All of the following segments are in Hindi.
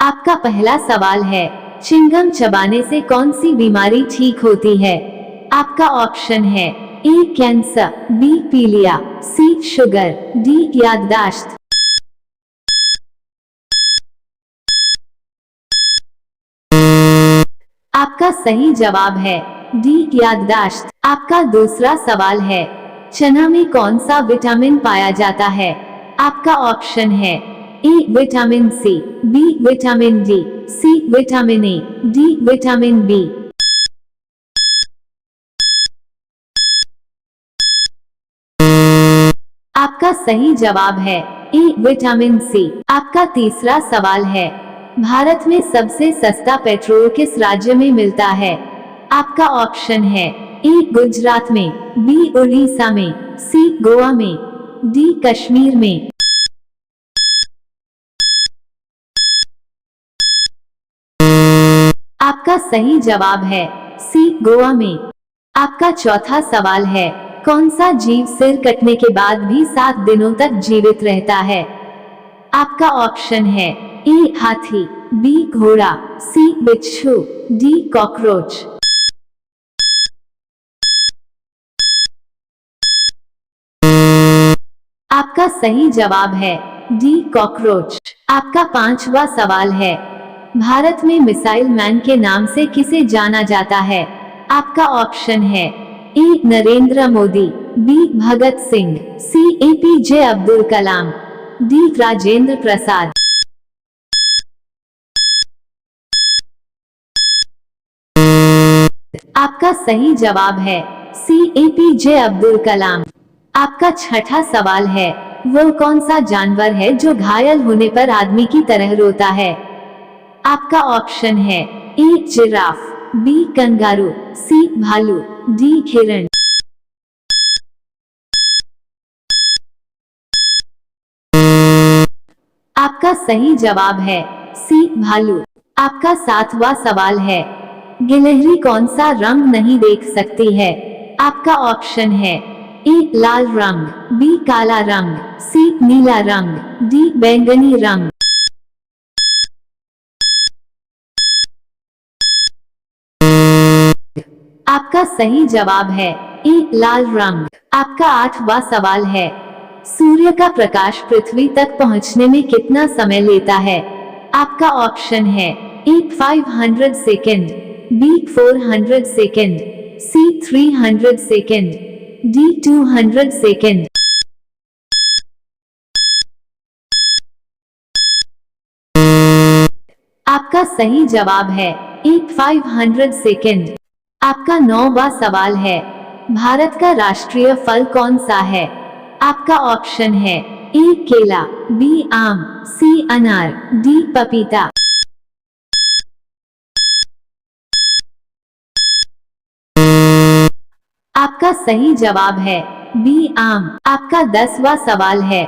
आपका पहला सवाल है, च्युइंगम चबाने से कौन सी बीमारी ठीक होती है? आपका ऑप्शन है ए कैंसर, बी पीलिया, सी शुगर, डी याददाश्त। आपका सही जवाब है डी याददाश्त। आपका दूसरा सवाल है, चना में कौन सा विटामिन पाया जाता है? आपका ऑप्शन है A vitamin C, B vitamin D, C vitamin A, D vitamin B. आपका सही जवाब है ए विटामिन सी। आपका तीसरा सवाल है, भारत में सबसे सस्ता पेट्रोल किस राज्य में मिलता है? आपका ऑप्शन है ए गुजरात में, बी उड़ीसा में, सी गोवा में, डी कश्मीर में। आपका सही जवाब है सी गोवा में। आपका चौथा सवाल है, कौन सा जीव सिर कटने के बाद भी 7 दिनों तक जीवित रहता है? आपका ऑप्शन है ए हाथी, बी घोड़ा, सी बिच्छू, डी कॉकरोच। आपका सही जवाब है डी कॉकरोच। आपका पांचवा सवाल है, भारत में मिसाइल मैन के नाम से किसे जाना जाता है? आपका ऑप्शन है ए नरेंद्र मोदी, बी भगत सिंह, सी एपीजे अब्दुल कलाम, डी राजेंद्र प्रसाद। आपका सही जवाब है सी एपीजे अब्दुल कलाम। आपका छठा सवाल है, वो कौन सा जानवर है जो घायल होने पर आदमी की तरह रोता है? आपका ऑप्शन है ए जिराफ, बी कंगारू, सी भालू, डी हिरण। आपका सही जवाब है सी भालू। आपका सातवां सवाल है, गिलहरी कौन सा रंग नहीं देख सकती है? आपका ऑप्शन है ए लाल रंग, बी काला रंग, सी नीला रंग, डी बैंगनी रंग। आपका सही जवाब है ए लाल रंग। आपका आठवां सवाल है, सूर्य का प्रकाश पृथ्वी तक पहुंचने में कितना समय लेता है? आपका ऑप्शन है ए 500 सेकेंड, बी 400 सेकेंड, सी 300 सेकेंड, डी 200 सेकेंड। आपका सही जवाब है ए 500 सेकेंड। आपका नौवां सवाल है, भारत का राष्ट्रीय फल कौन सा है? आपका ऑप्शन है ए केला, बी आम, सी अनार, डी पपीता। आपका सही जवाब है बी आम। आपका 10वां सवाल है,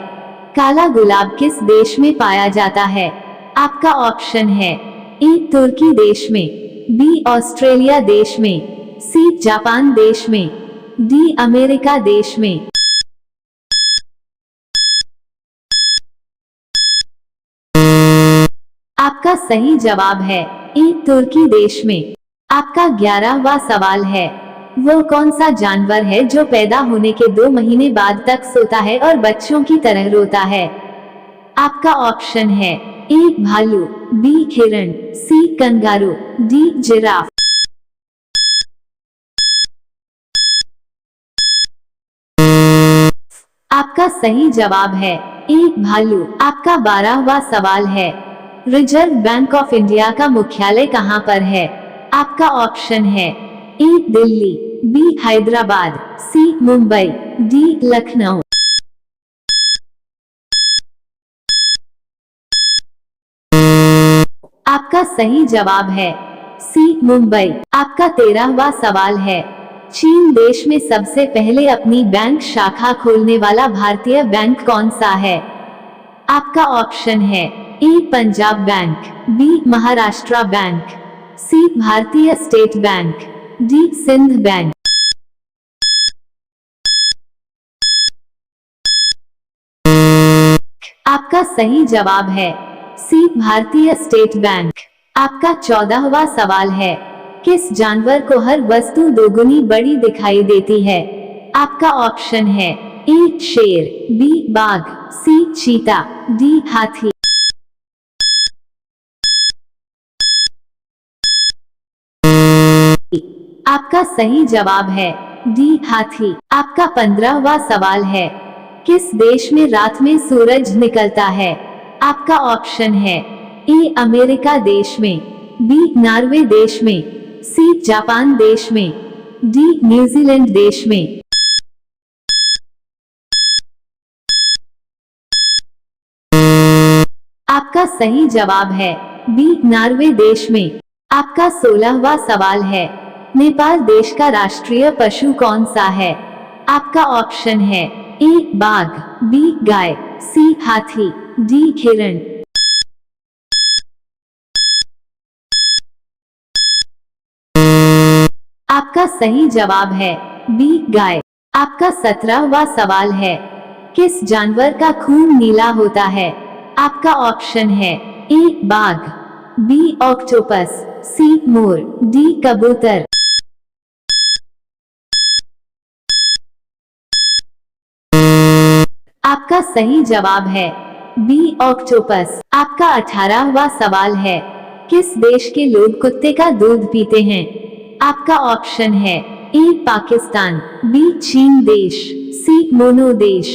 काला गुलाब किस देश में पाया जाता है? आपका ऑप्शन है ए तुर्की देश में, बी ऑस्ट्रेलिया देश में, सी जापान देश में, डी अमेरिका देश में। आपका सही जवाब है ए तुर्की देश में। आपका 11वां सवाल है, वो कौन सा जानवर है जो पैदा होने के 2 महीने बाद तक सोता है और बच्चों की तरह रोता है? आपका ऑप्शन है ए भालू, बी हिरण, सी कंगारू, डी जिराफ। आपका सही जवाब है ए भालू। आपका 12वां सवाल है, रिजर्व बैंक ऑफ इंडिया का मुख्यालय कहां पर है? आपका ऑप्शन है ए दिल्ली, बी हैदराबाद, सी मुंबई, डी लखनऊ। आपका सही जवाब है सी मुंबई। आपका 13वां सवाल है, चीन देश में सबसे पहले अपनी बैंक शाखा खोलने वाला भारतीय बैंक कौन सा है? आपका ऑप्शन है A Punjab bank, B Maharashtra bank, C Bharatiya state bank, D Sindh bank. आपका सही जवाब है सी भारतीय स्टेट बैंक। आपका 14वां सवाल है, किस जानवर को हर वस्तु दोगुनी बड़ी दिखाई देती है? आपका ऑप्शन है ए शेर, बी बाघ, सी चीता, डी हाथी। आपका सही जवाब है डी हाथी। आपका 15वां सवाल है, किस देश में रात में सूरज निकलता है? आपका ऑप्शन है ए अमेरिका देश में, बी नॉर्वे देश में, सी जापान देश में, डी न्यूजीलैंड देश में। आपका सही जवाब है बी नॉर्वे देश में। आपका 16वां सवाल है, नेपाल देश का राष्ट्रीय पशु कौन सा है? आपका ऑप्शन है ए बाघ, बी गाय, सी हाथी, डी हिरण। आपका सही जवाब है बी गाय। आपका 17वां सवाल है, किस जानवर का खून नीला होता है? आपका ऑप्शन है ए बाघ, बी ऑक्टोपस, सी मोर, डी कबूतर। आपका सही जवाब है बी ऑक्टोपस। आपका 18वां सवाल है, किस देश के लोग कुत्ते का दूध पीते हैं? आपका ऑप्शन है ए पाकिस्तान, बी चीन देश, सी मोनो देश,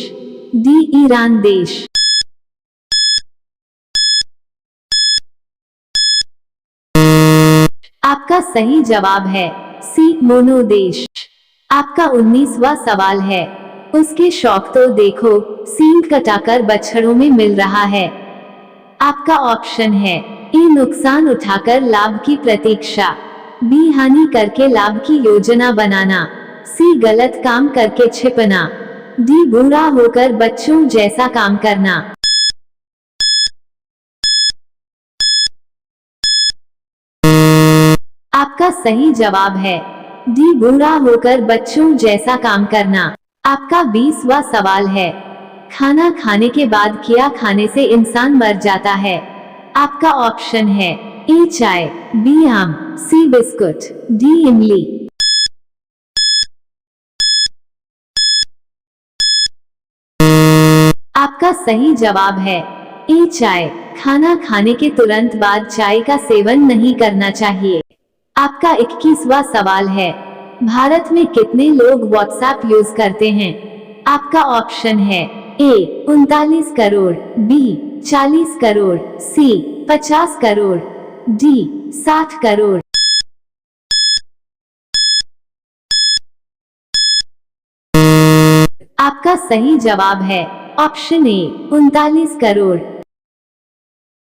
डी ईरान देश। आपका सही जवाब है सी मोनो देश। आपका 19वां सवाल है, उसके शौक तो देखो, सींग कटाकर बछड़ों में मिल रहा है। आपका ऑप्शन है ए नुकसान उठाकर लाभ की प्रतीक्षा, बी हानि करके लाभ की योजना बनाना, सी गलत काम करके छिपना, डी बुरा होकर बच्चों जैसा काम करना। आपका सही जवाब है डी बुरा होकर बच्चों जैसा काम करना। आपका 20वां सवाल है, खाना खाने के बाद क्या खाने से इंसान मर जाता है? आपका ऑप्शन है ए चाय, बी आम, सी बिस्कुट, डी इमली। आपका सही जवाब है ए चाय। खाना खाने के तुरंत बाद चाय का सेवन नहीं करना चाहिए। आपका 21वां सवाल है, भारत में कितने लोग व्हाट्सएप यूज करते हैं? आपका ऑप्शन है ए 39 करोड़, बी 40 करोड़, सी 50 करोड़, डी 60 करोड़। आपका सही जवाब है ऑप्शन ए 39 करोड़।